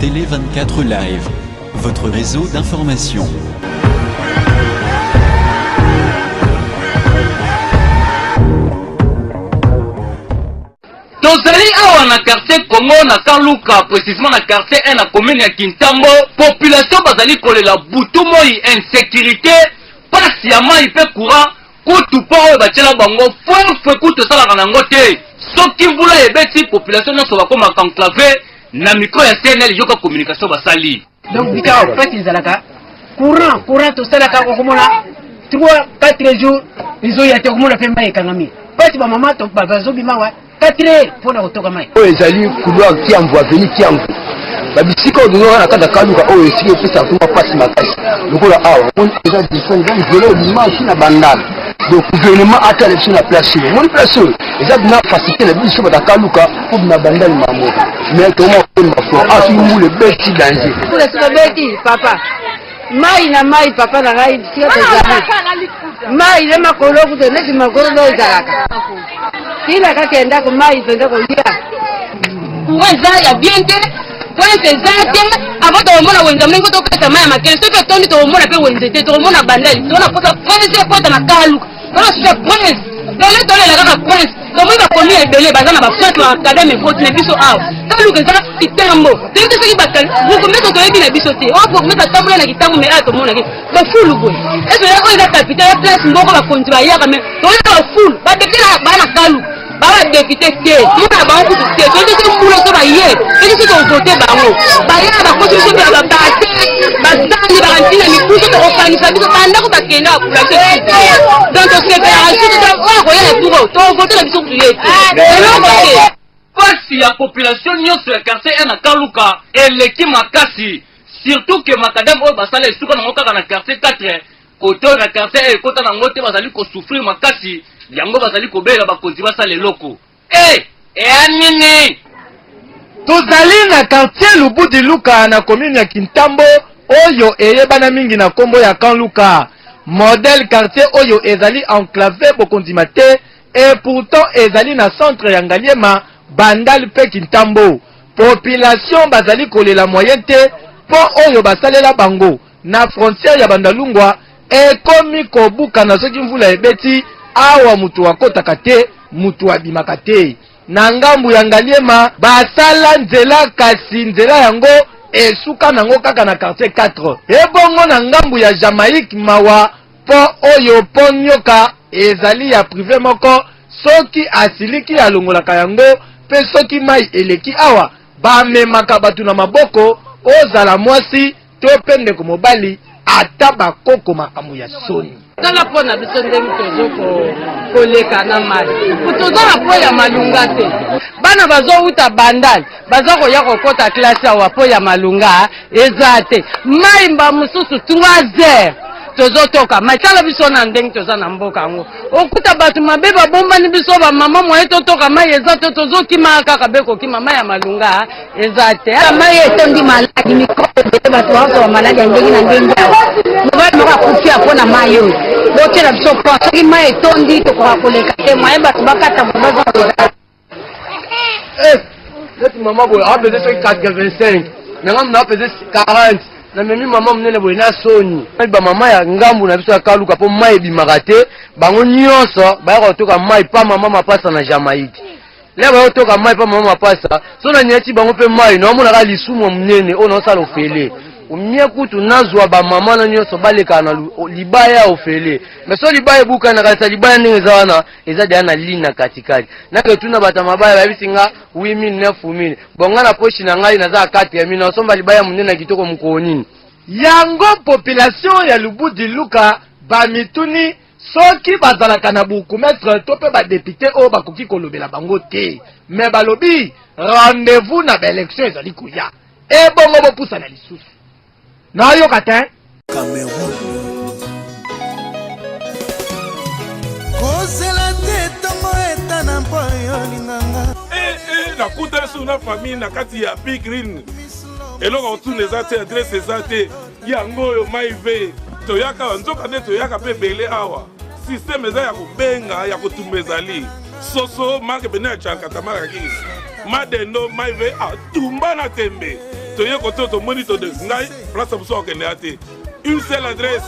Télé 24 Live, votre réseau d'information. Tozali awa na quartier Congo na Kaluka, précisément na quartier 1 na commune ya Kintambo, population bazali kolela butu moi insécurité, pasi ya mai pe courant, kutu po oyo batiela bango fwe kutu esalaka nango te. Soki mvula ebeti population nyonso bakoma enclavé na micro ya CNL yoka communication basali. Donc bika en fait ils alaka courant to salaka ko komona 3-4 jours ils ont été komona pe mai kangami. Pasi ba mama to bazo bimawa 4 pona kotoka mai. Oyo ezali couloir qui envoie venir qui envoie. Babisika oyo na kada kaluka oyo esiki pesa kuma pasi makasi. Lokola awa on déjà descend dans vélo dimanche na bandana. Donc gouvernement a telle sur la place. Mon place eza bina faciliter la biso ba kaluka pour na bandana mamo. Mais comment on va faire à tout le petit danger. Pour le beti papa. Mai na mai papa na gai sio tazama. Mai le makolo kuto nesi makolo no izalaka. Kila kakenda ko mai penda ko lia. Mwanza ya biente. Point exact avant de mona wenza mengo to kata mai makele so to tondi to mona pe wenzete to mona bandali to na kota prince kota na kaluka. Ona so prince. Dole dole la kaka prince. To mo ba komi ebele bazana ba frère to akada me vote na biso aw. Kaluka za kitambo. Tente se bakal. Vous commettez to ebi na biso te. On pour mettre tambo na kitambo me ato mona ke. Ba fulu boy. Est-ce que on est capitaine place mboko ba kontra ya ka me. To ba fulu. Ba de kila ba na kaluka. Ba député te. Mona ba ku te. To se mbulo so ba ye. Est-ce que to voter bango. Ba ya ba ko so ba ba bazali barantina mikuso to okanisa biso banda ko bakenda kula te. Donc to se préparation to ko ya tuko to voter na biso tuyete. Pasi ya population nyonso ya quartier 1 na Kaluka eleki makasi, surtout que makadam oyo basala esuka nango kaka na quartier 4 koto na quartier ekota nango te bazali ko souffrir makasi yango bazali kobela bakonzi basala eloko. Anini tozali na quartier Lubudi Luka na commune ya Kintambo oyo eyebana mingi na kombo ya Kanluka. Modèle quartier oyo ezali enclavé bokondima te et pourtant ezali na centre ya Ngaliema Bandal pe Kintambo. Population bazali kolela moyen te po oyo basalela bango na frontière ya Bandalungwa ekomi kobuka na soki mvula ebeti awa mutu akotaka te mutu abimaka te. Na ngambu ya Ngaliema basala nzela kasi nzela yango esuka nango kaka na quartier 4. Ebongo na ngambu ya Jamaïque mawa po oyo ponyoka ezali ya privé moko soki asiliki alongolaka yango pe soki mai eleki awa bamemaka batu na maboko ozala mwasi to pende ko mobali ata bakoko makambo ya soni. Tala pona biso ndenge tozoko koleka na mali. Kutozala po ya malunga te. Bana bazouta bandali, bazako ya kokota classe awa po ya malunga ezate. Mai mba mususu 3 heures. Tozotoka matala biso na ndenge toza na mboka ngo. Okuta batu mabeba bomba ni biso ba mama moye totoka mai ezate tozokima kaka beko kima mai ya malunga ezate. Mai etondi maladi mikopo de batu wako maladi ndenge na ndenge. Mobali moko kufia pona mai yo. Botela biso kwa soki mai etondi to kwa koleka te mai batu bakata bobaza. Cette maman boy a pesé 85. Nangam na pesé 40. Na memi maman mnene boy na soni. Ba mama ya ngambu na biso ya Kaluka po mai bimaka te. Bango nyonso ba ko toka mai pa mama mapasa na Jamaïque. Le ba toka mai pa mama mapasa. So na nyati bango pe mai no mona ka lisumo mnene ono sala ofele. Umie kutu nazwa ba mama na nyonso baleka na libaya ofele. Mais so libaya buka na kasa libaya ndenge zawana ezadi ana lina katikati. Na ke tuna bata mabaya ba bisinga 8000 9000. Bonga na pochi na ngai na za 4000 na somba libaya munene kitoko mkonini. Yango population ya Lubudi Luka bamituni soki bazalaka na bukumetre to pe ba député o bakoki kolobela bango te. Mais balobi rendez-vous na ba élection ezali kuya. E bongo bopusa na lisusu. Na yo kata Cameroun. Kozela te tongo etana mpoyo linganga. La kuta sur na famille na kati ya Big Green. Eloko otune ezate adresse ezate yango yo maive. Toyaka nzoka ne toyaka pe bele awa. Système eza ya kubenga ya kutumezali. Soso marque bena chanka tamara kisi. Madeno maive atumba na tembe. toye kote tomoni to de ngai place mosusu akende ate une seule adresse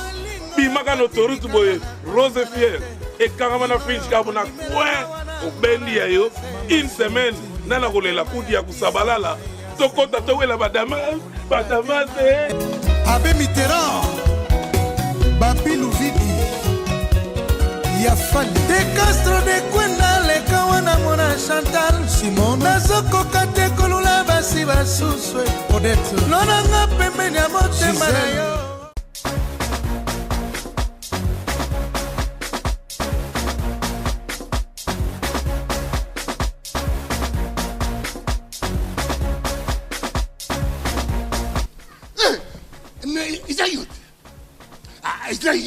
bimaka na autoroute boye Rose Fier ekangama na finch kabo na coin obendi ya yo une semaine nana kolela kudi ya kusabalala tokota towela badamase Abbé Mitterrand Babi Louvidi Yafali De Castro de Kwenda leka wana mona Chantal Simon nazokoka te kolula basi basuswe Odette lonanga pembeni ya motema na yo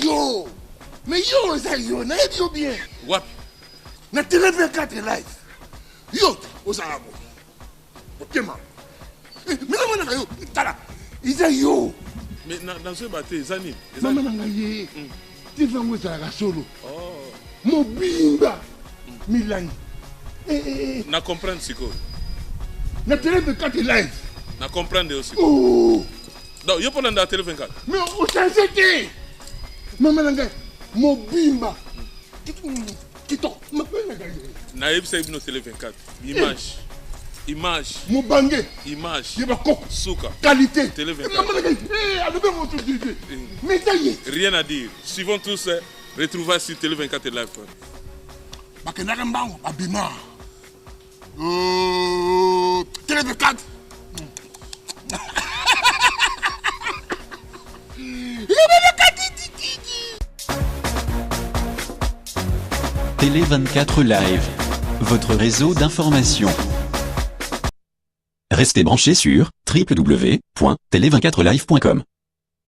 Yo, mais yo, yo, na yo bien. What? Na télé 24 live. Yo, osabo. Okema. Mais na yo, tala. Yo. Mais dans ce bateau, Zani. Maman na ye. Tu vas moi ça la solo. Oh. Mobimba. Milani. Na comprendre siko. Na télé 24 live. Na comprendre aussi. Oh. Donc yo pendant la télé 24. Mais au sensé. Maman nanga mobimba kito na yebisa ibino télé 24 image mobange image yeba koko suka qualité télé 24 maman nanga alobé mon truc mais ça y est rien à dire suivons tous retrouvailles sur télé 24 live bakenaka mbango babima télé 24 Télé 24 Live, votre réseau d'information. Restez branchés sur www.tele24live.com.